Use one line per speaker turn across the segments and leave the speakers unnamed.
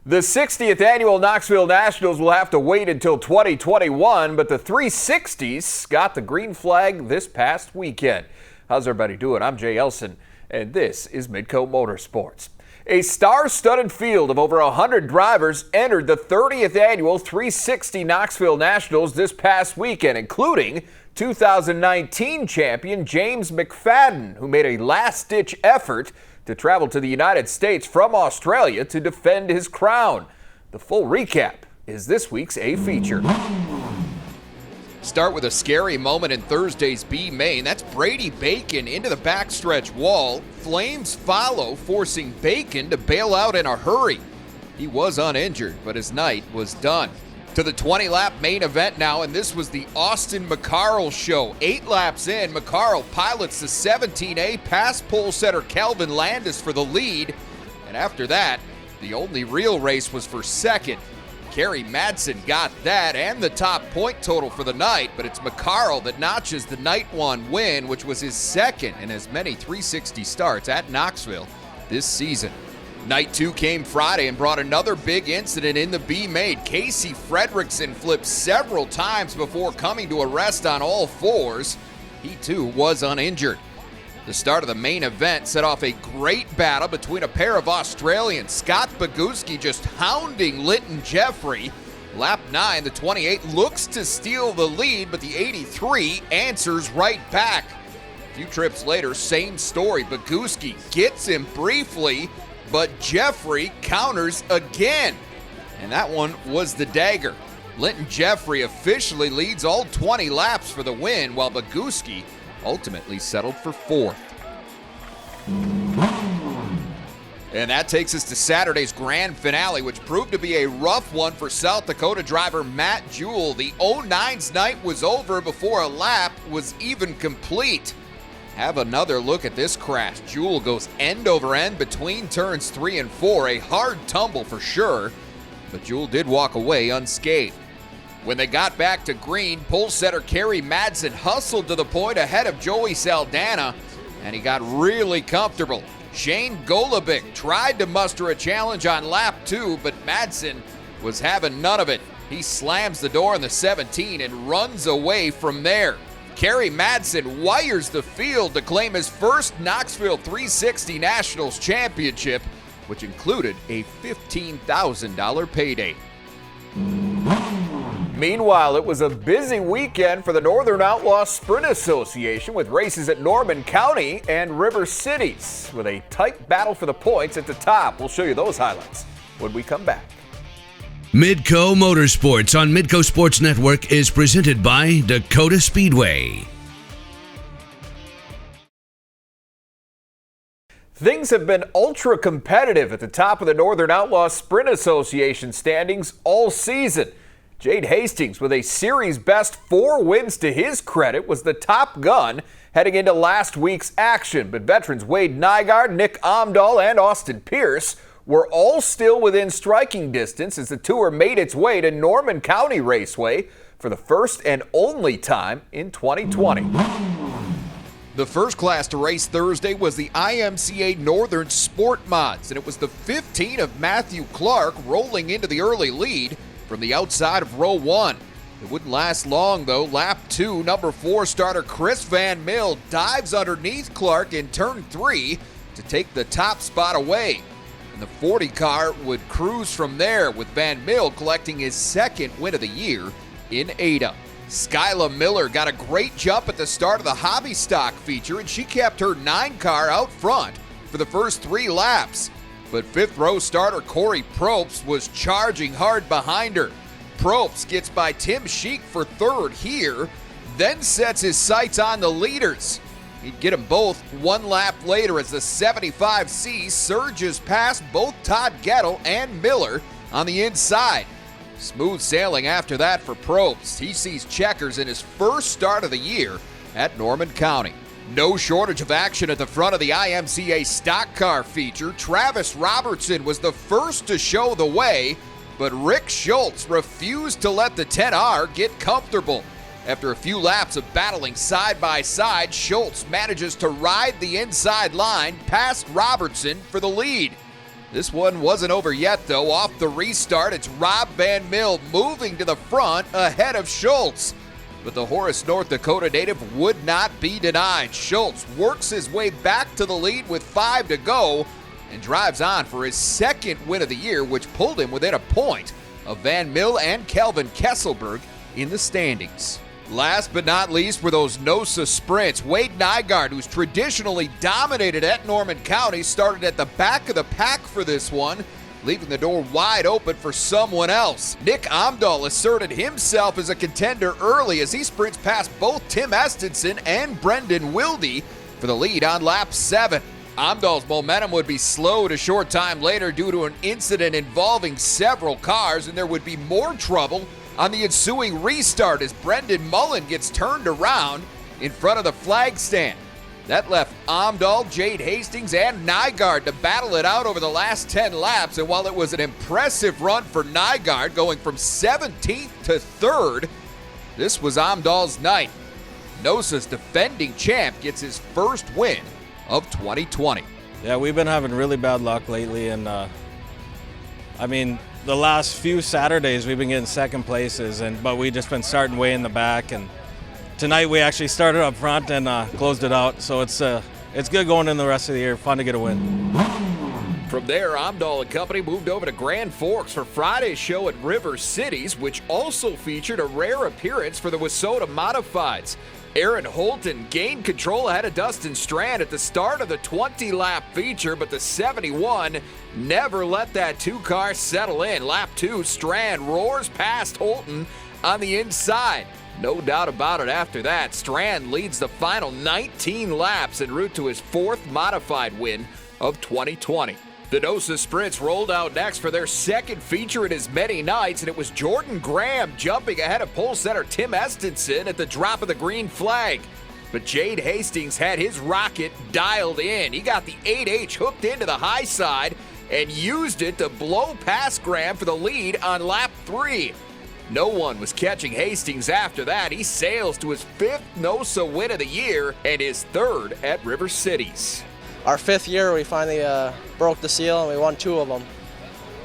The 60th annual Knoxville Nationals will have to wait until 2021, but the 360s got the green flag this past weekend. How's everybody doing? I'm Jay Elson, and this is Midco Motorsports. A star-studded field of over 100 drivers entered the 30th annual 360 Knoxville Nationals this past weekend, including 2019 champion James McFadden, who made a last-ditch effort to travel to the United States from Australia to defend his crown. The full recap is this week's A Feature.
Start with a scary moment in Thursday's B main. That's Brady Bacon into the backstretch wall. Flames follow, forcing Bacon to bail out in a hurry. He was uninjured, but his night was done. To the 20-lap main event now, and this was the Austin McCarl show. 8 laps in, McCarl pilots the 17A past pole setter Calvin Landis for the lead. And after that, the only real race was for second. Kerry Madsen got that and the top point total for the night, but it's McCarl that notches the night one win, which was his second in as many 360 starts at Knoxville this season. Night 2 came Friday and brought another big incident in the B main. Casey Fredrickson flipped several times before coming to a rest on all fours. He too was uninjured. The start of the main event set off a great battle between a pair of Australians. Scott Boguski just hounding Linton Jeffrey. Lap 9, the 28 looks to steal the lead, but the 83 answers right back. A few trips later, same story. Boguski gets him briefly, but Jeffrey counters again. And that one was the dagger. Linton Jeffrey officially leads all 20 laps for the win, while Boguski ultimately settled for 4th. And that takes us to Saturday's grand finale, which proved to be a rough one for South Dakota driver Matt Jewell. The 09's night was over before a lap was even complete. Have another look at this crash. Jewell goes end over end between turns 3 and 4. A hard tumble for sure, but Jewell did walk away unscathed. When they got back to green, pole setter Kerry Madsen hustled to the point ahead of Joey Saldana, and he got really comfortable. Shane Golobic tried to muster a challenge on lap 2, but Madsen was having none of it. He slams the door on the 17 and runs away from there. Kerry Madsen wires the field to claim his first Knoxville 360 Nationals championship, which included a $15,000 payday.
Meanwhile, it was a busy weekend for the Northern Outlaw Sprint Association with races at Norman County and River Cities, with a tight battle for the points at the top. We'll show you those highlights when we come back.
Midco Motorsports on Midco Sports Network is presented by Dakota Speedway.
Things have been ultra competitive at the top of the Northern Outlaw Sprint Association standings all season. Jade Hastings, with a series best 4 wins to his credit, was the top gun heading into last week's action. But veterans Wade Nygaard, Nick Omdahl, and Austin Pierce were all still within striking distance as the tour made its way to Norman County Raceway for the first and only time in 2020.
The first class to race Thursday was the IMCA Northern Sport Mods, and it was the 15 of Matthew Clark rolling into the early lead from the outside of row 1. It wouldn't last long, though. Lap 2, number 4 starter Chris Van Mill dives underneath Clark in turn 3 to take the top spot away. And the 40 car would cruise from there, with Van Mill collecting his second win of the year in Ada. Skyla Miller got a great jump at the start of the hobby stock feature, and she kept her 9 car out front for the first 3 laps. But 5th row starter Corey Probst was charging hard behind her. Probst gets by Tim Sheik for 3rd here, then sets his sights on the leaders. He'd get them both 1 lap later as the 75C surges past both Todd Gettle and Miller on the inside. Smooth sailing after that for Probst. He sees checkers in his first start of the year at Norman County. No shortage of action at the front of the IMCA stock car feature. Travis Robertson was the first to show the way, but Rick Schultz refused to let the 10R get comfortable. After a few laps of battling side by side, Schultz manages to ride the inside line past Robertson for the lead. This one wasn't over yet, though. Off the restart, it's Rob Van Mill moving to the front ahead of Schultz. But the Horace, North Dakota native would not be denied. Schultz works his way back to the lead with 5 to go and drives on for his second win of the year, which pulled him within a point of Van Mill and Kelvin Kesselberg in the standings. Last but not least were those NOSA sprints. Wade Nygaard, who's traditionally dominated at Norman County, started at the back of the pack for this one, leaving the door wide open for someone else. Nick Amdahl asserted himself as a contender early as he sprints past both Tim Estenson and Brendan Wilde for the lead on lap 7. Amdahl's momentum would be slowed a short time later due to an incident involving several cars, and there would be more trouble on the ensuing restart as Brendan Mullen gets turned around in front of the flag stand. That left Amdahl, Jade Hastings, and Nygaard to battle it out over the last 10 laps, and while it was an impressive run for Nygaard, going from 17th to 3rd, this was Amdahl's night. NOSA's defending champ gets his first win of 2020.
Yeah, we've been having really bad luck lately, and the last few Saturdays we've been getting second places, but we just been starting way in the back, and tonight we actually started up front and closed it out, so it's good going in the rest of the year. Fun to get a win.
From there, Amdahl and company moved over to Grand Forks for Friday's show at River Cities, which also featured a rare appearance for the Wissota Modifieds. Aaron Holton gained control ahead of Dustin Strand at the start of the 20-lap feature, but the 71 never let that two-car settle in. Lap 2, Strand roars past Holton on the inside. No doubt about it after that, Strand leads the final 19 laps en route to his 4th modified win of 2020. The NOSA Sprints rolled out next for their second feature in as many nights, and it was Jordan Graham jumping ahead of pole setter Tim Estenson at the drop of the green flag. But Jade Hastings had his rocket dialed in. He got the 8H hooked into the high side and used it to blow past Graham for the lead on lap 3. No one was catching Hastings after that. He sails to his 5th NOSA win of the year and his 3rd at River Cities.
Our 5th year, we finally broke the seal and we won 2 of them.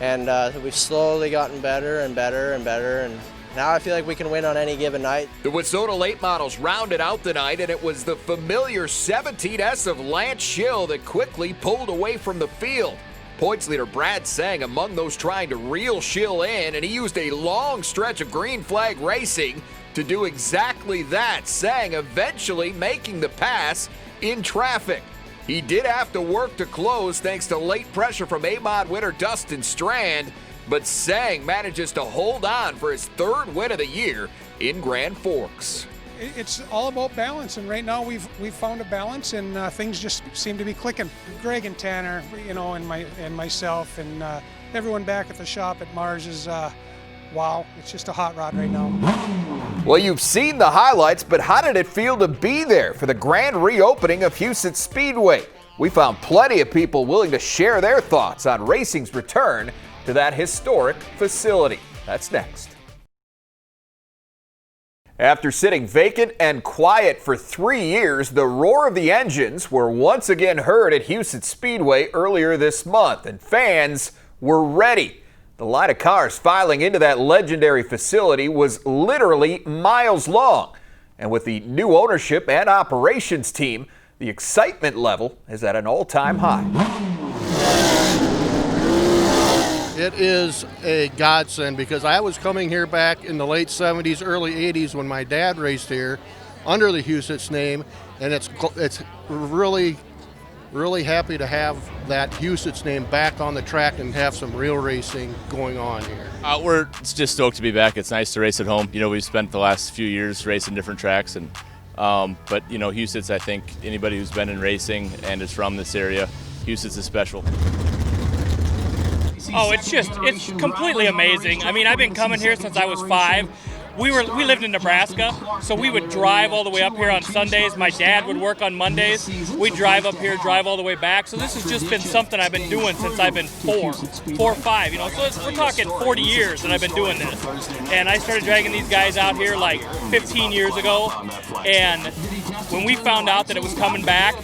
And we've slowly gotten better and better and better, and now I feel like we can win on any given night.
The Wissota late models rounded out the night, and it was the familiar 17S of Lance Schill that quickly pulled away from the field. Points leader Brad Sang among those trying to reel Schill in, and he used a long stretch of green flag racing to do exactly that. Sang eventually making the pass in traffic. He did have to work to close thanks to late pressure from A-Mod winner Dustin Strand, but Sang manages to hold on for his 3rd win of the year in Grand Forks.
It's all about balance, and right now we've found a balance, and things just seem to be clicking. Greg and Tanner, and myself, and everyone back at the shop at Mars is wow, it's just a hot rod right now.
Well, you've seen the highlights, but how did it feel to be there for the grand reopening of Huset Speedway? We found plenty of people willing to share their thoughts on racing's return to that historic facility. That's next. After sitting vacant and quiet for 3 years, the roar of the engines were once again heard at Huset Speedway earlier this month, and fans were ready. The line of cars filing into that legendary facility was literally miles long. And with the new ownership and operations team, the excitement level is at an all-time high.
It is a godsend because I was coming here back in the late 70s, early 80s when my dad raced here under the Huset's name, and it's really happy to have that Huset's name back on the track and have some real racing going on here.
We're just stoked to be back. It's nice to race at home. We've spent the last few years racing different tracks, and but Huset's, I think anybody who's been in racing and is from this area, Huset's is special.
Oh, it's completely amazing. I've been coming here since I was 5. We lived in Nebraska, so we would drive all the way up here on Sundays. My dad would work on Mondays. We'd drive up here, drive all the way back. So this has just been something I've been doing since I've been 4 or 5. So we're talking 40 years that I've been doing this. And I started dragging these guys out here like 15 years ago. And when we found out that it was coming back,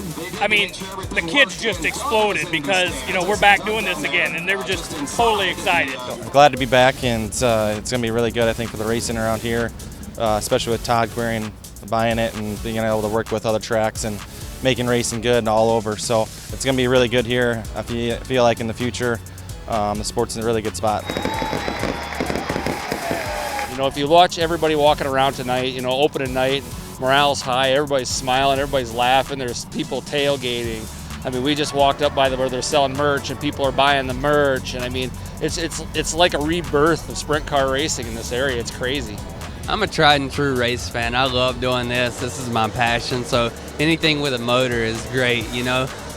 I mean, the kids just exploded because, we're back doing this again, and they were just totally excited.
I'm glad to be back, and it's going to be really good, I think, for the racing around here, especially with Todd Queering buying it and being able to work with other tracks and making racing good and all over. So it's going to be really good here. I feel like in the future, the sport's in a really good spot.
If you watch everybody walking around tonight, opening night, morale's high, everybody's smiling, everybody's laughing, there's people tailgating. I mean, we just walked up by where they're selling merch and people are buying the merch, and I mean, it's like a rebirth of sprint car racing in this area. It's crazy.
I'm a tried and true race fan. I love doing this. This is my passion. So anything with a motor is great,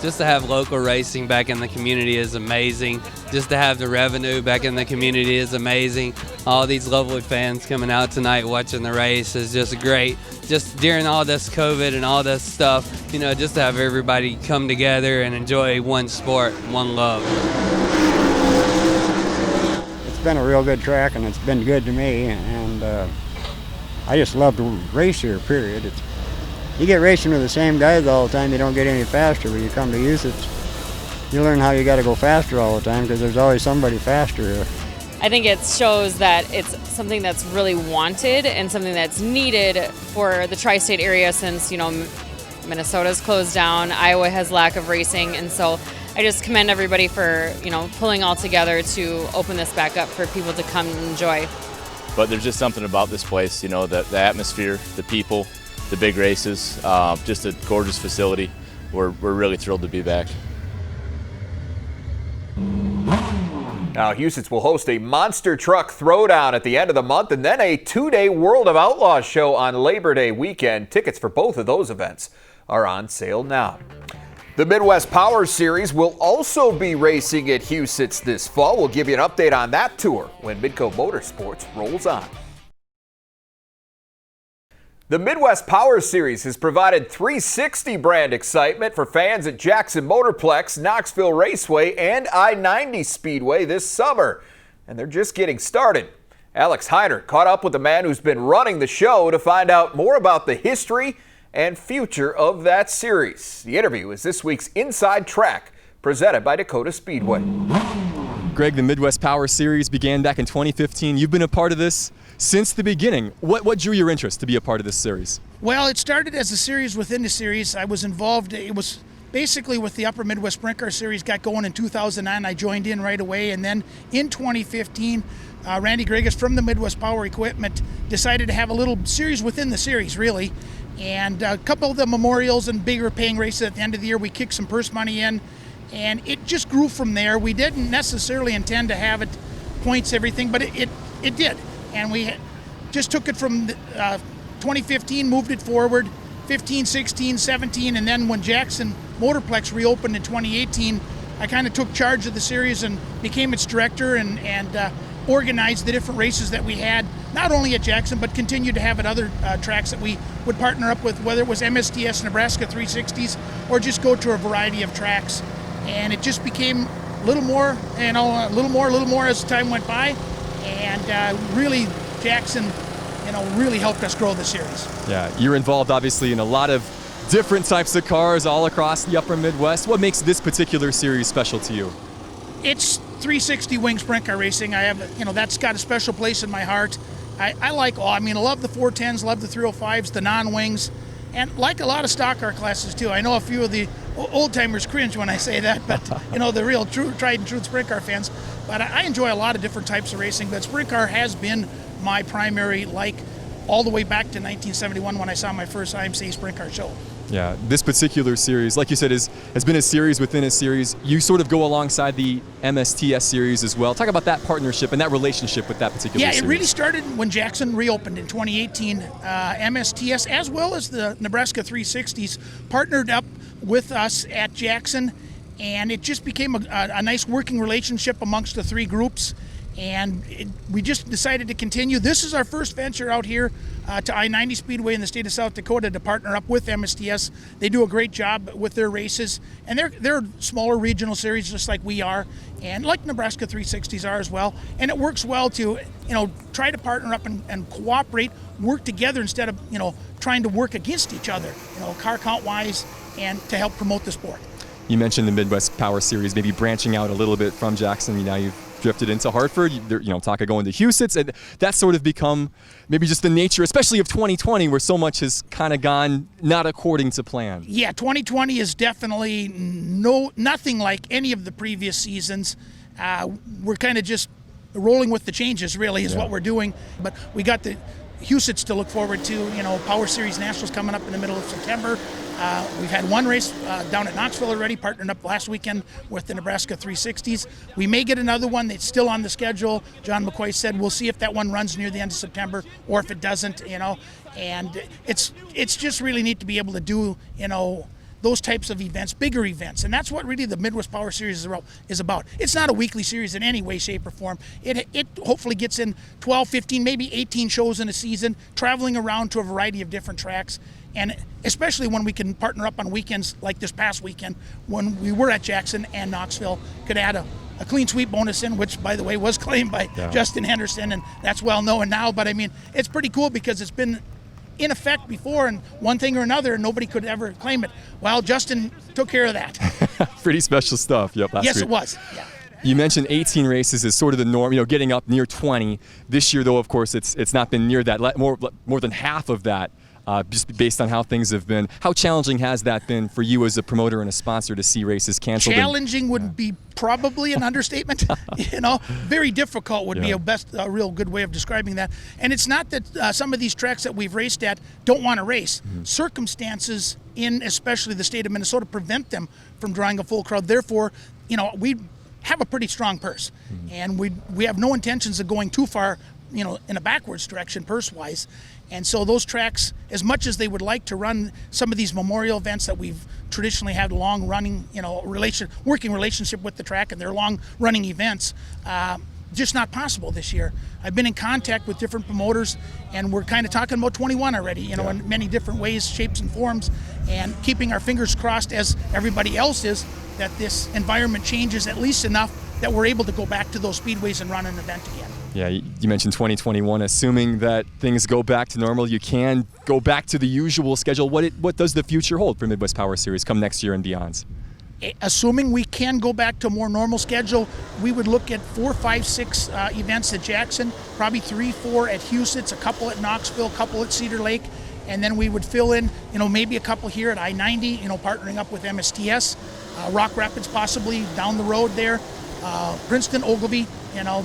Just to have local racing back in the community is amazing. Just to have the revenue back in the community is amazing. All these lovely fans coming out tonight watching the race is just great. Just during all this COVID and all this stuff, just to have everybody come together and enjoy one sport, one love.
It's been a real good track, and it's been good to me, and I just love to race here, period. You get racing with the same guys all the time, you don't get any faster. When you come to Huset, you learn how you got to go faster all the time because there's always somebody faster here.
I think it shows that it's something that's really wanted and something that's needed for the tri-state area since, Minnesota's closed down, Iowa has lack of racing, and so I just commend everybody for, pulling all together to open this back up for people to come and enjoy.
But there's just something about this place, the atmosphere, the people, the big races, just a gorgeous facility. We're really thrilled to be back.
Now, Huset's will host a monster truck throwdown at the end of the month and then a 2-day World of Outlaws show on Labor Day weekend. Tickets for both of those events are on sale now. The Midwest Power Series will also be racing at Huset's this fall. We'll give you an update on that tour when Midco Motorsports rolls on. The Midwest Power Series has provided 360 brand excitement for fans at Jackson Motorplex, Knoxville Raceway, and I-90 Speedway this summer. And they're just getting started. Alex Heinert caught up with the man who's been running the show to find out more about the history and future of that series. The interview is this week's Inside Track, presented by Dakota Speedway.
Greg, the Midwest Power Series began back in 2015. You've been a part of this since the beginning. What drew your interest to be a part of this series?
Well, it started as a series within the series. I was involved, it was basically with the Upper Midwest Sprint Car Series, got going in 2009. I joined in right away, and then in 2015, Randy Gregas from the Midwest Power Equipment decided to have a little series within the series, really. And a couple of the memorials and bigger paying races at the end of the year, we kicked some purse money in, and it just grew from there. We didn't necessarily intend to have it points everything, but it did. And we just took it from 2015, moved it forward, 15, 16, 17, and then when Jackson Motorplex reopened in 2018, I kind of took charge of the series and became its director and organized the different races that we had, not only at Jackson, but continued to have at other tracks that we would partner up with, whether it was MSTS, Nebraska 360s, or just go to a variety of tracks. And it just became a little more as time went by. And really, Jackson, really helped us grow the series.
Yeah, you're involved obviously in a lot of different types of cars all across the Upper Midwest. What makes this particular series special to you?
It's 360 wing sprint car racing. I have, that's got a special place in my heart. I like all. I love the 410s, love the 305s, the non-wings, and like a lot of stock car classes too. I know a few of the old timers cringe when I say that, but the real true tried and true sprint car fans. But I enjoy a lot of different types of racing. But sprint car has been my primary, all the way back to 1971 when I saw my first IMCA sprint car show.
Yeah, this particular series, like you said, has been a series within a series. You sort of go alongside the MSTS series as well. Talk about that partnership and that relationship with that particular series.
Yeah, it really started when Jackson reopened in 2018. MSTS, as well as the Nebraska 360s, partnered up with us at Jackson, and it just became a nice working relationship amongst the three groups. And we just decided to continue. This is our first venture out here to I-90 Speedway in the state of South Dakota to partner up with MSTS. They do a great job with their races, and they're smaller regional series just like we are, and like Nebraska 360s are as well. And it works well to try to partner up and cooperate, work together instead of trying to work against each other, car count wise
and to help promote the sport.
You mentioned the Midwest Power Series, maybe branching out a little bit from Jackson. Now you've drifted into Hartford. Talk of going to Huset, and that's sort of become maybe just the nature, especially of 2020, where so much has kind of gone not according to plan.
Yeah, 2020 is definitely nothing like any of the previous seasons. We're kind of just rolling with the changes, really, is what we're doing. But we got the Husets to look forward to. Power Series Nationals coming up in the middle of September. We've had one race down at Knoxville already, partnered up last weekend with the Nebraska 360s. We may get another one that's still on the schedule. John McCoy said we'll see if that one runs near the end of September or if it doesn't, And it's just really neat to be able to do, those types of events, bigger events. And that's what really the Midwest Power Series is about. It's not a weekly series in any way, shape, or form. It hopefully gets in 12, 15, maybe 18 shows in a season, traveling around to a variety of different tracks. And especially when we can partner up on weekends like this past weekend when we were at Jackson and Knoxville, could add a clean sweep bonus in, which, by the way, was claimed by Justin Henderson, and that's well known now. But, it's pretty cool because it's been in effect before, and one thing or another, nobody could ever claim it. Well, Justin took care of that.
Pretty special stuff. Last
yes,
week.
It was. Yeah.
You mentioned 18 races is sort of the norm, getting up near 20. This year, though, of course, it's not been near that, more than half of that. Just based on how things have been. How challenging has that been for you as a promoter and a sponsor to see races canceled?
Challenging would be probably an understatement. Very difficult would be a real good way of describing that. And it's not that some of these tracks that we've raced at don't want to race. Mm-hmm. Circumstances in especially the state of Minnesota prevent them from drawing a full crowd. Therefore, we have a pretty strong purse, and we have no intentions of going too far, in a backwards direction purse-wise. And so those tracks, as much as they would like to run some of these memorial events that we've traditionally had long-running, working relationship with the track and their long-running events, just not possible this year. I've been in contact with different promoters, and we're kind of talking about 21 already, in many different ways, shapes, and forms, and keeping our fingers crossed, as everybody else is, that this environment changes at least enough that we're able to go back to those speedways and run an event again.
Yeah, you mentioned 2021. Assuming that things go back to normal, you can go back to the usual schedule. What does the future hold for Midwest Power Series come next year and beyond?
Assuming we can go back to a more normal schedule, we would look at 4, 5, 6 events at Jackson, probably 3, 4 at Huset, a couple at Knoxville, a couple at Cedar Lake, and then we would fill in, maybe a couple here at I-90, partnering up with MSTS, Rock Rapids possibly down the road there, Princeton, Ogilvie,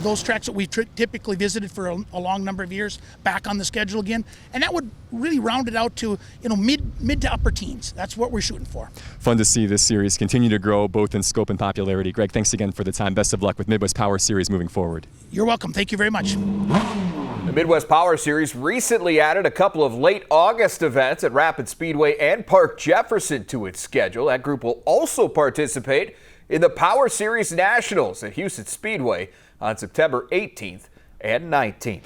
those tracks that we've typically visited for a long number of years, back on the schedule again. And that would really round it out to, mid to upper teens. That's what we're shooting for.
Fun to see this series continue to grow both in scope and popularity. Greg, thanks again for the time. Best of luck with Midwest Power Series moving forward.
You're welcome. Thank you very much.
The Midwest Power Series recently added a couple of late August events at Rapid Speedway and Park Jefferson to its schedule. That group will also participate in the Power Series Nationals at Huset Speedway on September 18th and 19th.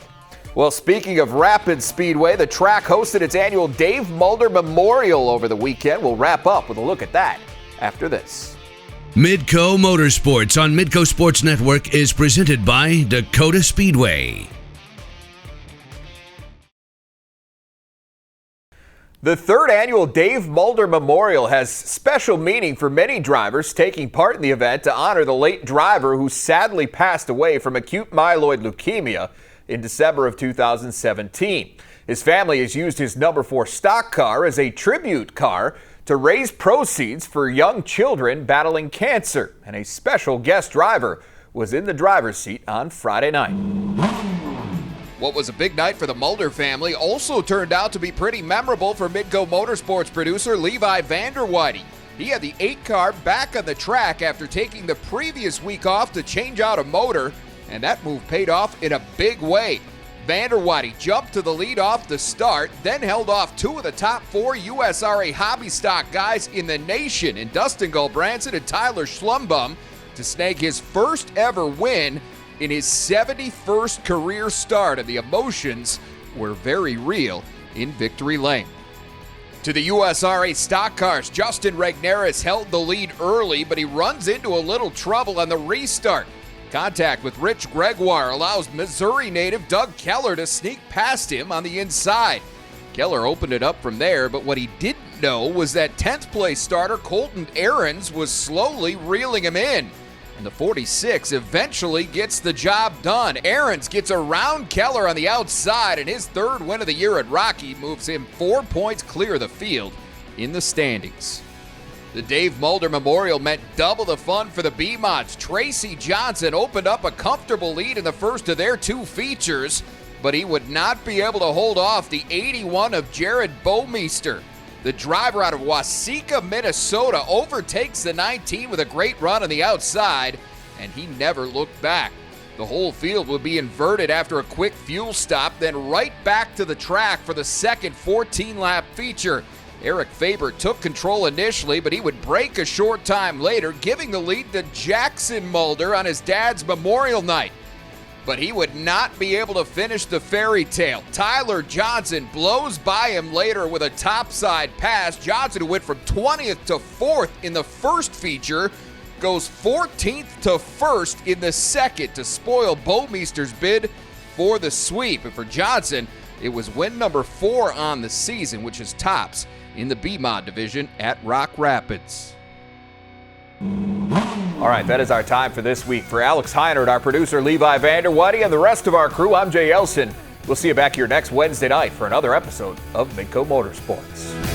Well, speaking of Rapid Speedway, the track hosted its annual Dave Mulder Memorial over the weekend. We'll wrap up with a look at that after this.
Midco Motorsports on Midco Sports Network is presented by Dakota Speedway.
The third annual Dave Mulder Memorial has special meaning for many drivers taking part in the event to honor the late driver who sadly passed away from acute myeloid leukemia in December of 2017. His family has used his number 4 stock car as a tribute car to raise proceeds for young children battling cancer, and a special guest driver was in the driver's seat on Friday night.
What was a big night for the Mulder family also turned out to be pretty memorable for Midco Motorsports producer Levi Vanderweide. He had the 8 car back on the track after taking the previous week off to change out a motor, and that move paid off in a big way. Vanderweide jumped to the lead off the start, then held off 2 of the top 4 USRA hobby stock guys in the nation in Dustin Gulbranson and Tyler Schlumbum to snag his first ever win in his 71st career start, and the emotions were very real in Victory Lane. To the USRA stock cars, Justin Regneris held the lead early, but he runs into a little trouble on the restart. Contact with Rich Gregoire allows Missouri native Doug Keller to sneak past him on the inside. Keller opened it up from there, but what he didn't know was that 10th place starter Colton Ahrens was slowly reeling him in. And the 46 eventually gets the job done. Ahrens gets around Keller on the outside, and his third win of the year at Rocky moves him 4 points clear of the field in the standings. The Dave Mulder Memorial meant double the fun for the B-Mods. Tracy Johnson opened up a comfortable lead in the first of their 2 features, but he would not be able to hold off the 81 of Jared Bowmeister. The driver out of Waseca, Minnesota, overtakes the 19 with a great run on the outside, and he never looked back. The whole field would be inverted after a quick fuel stop, then right back to the track for the second 14-lap feature. Eric Faber took control initially, but he would break a short time later, giving the lead to Jackson Mulder on his dad's memorial night. But he would not be able to finish the fairy tale. Tyler Johnson blows by him later with a topside pass. Johnson, who went from 20th to 4th in the first feature, goes 14th to 1st in the second to spoil Bowmeister's bid for the sweep. And for Johnson, it was win number 4 on the season, which is tops in the B-Mod division at Rock Rapids.
All right, that is our time for this week. For Alex Heinert, our producer Levi Vanderwady, and the rest of our crew, I'm Jay Elson. We'll see you back here next Wednesday night for another episode of Midco Motorsports.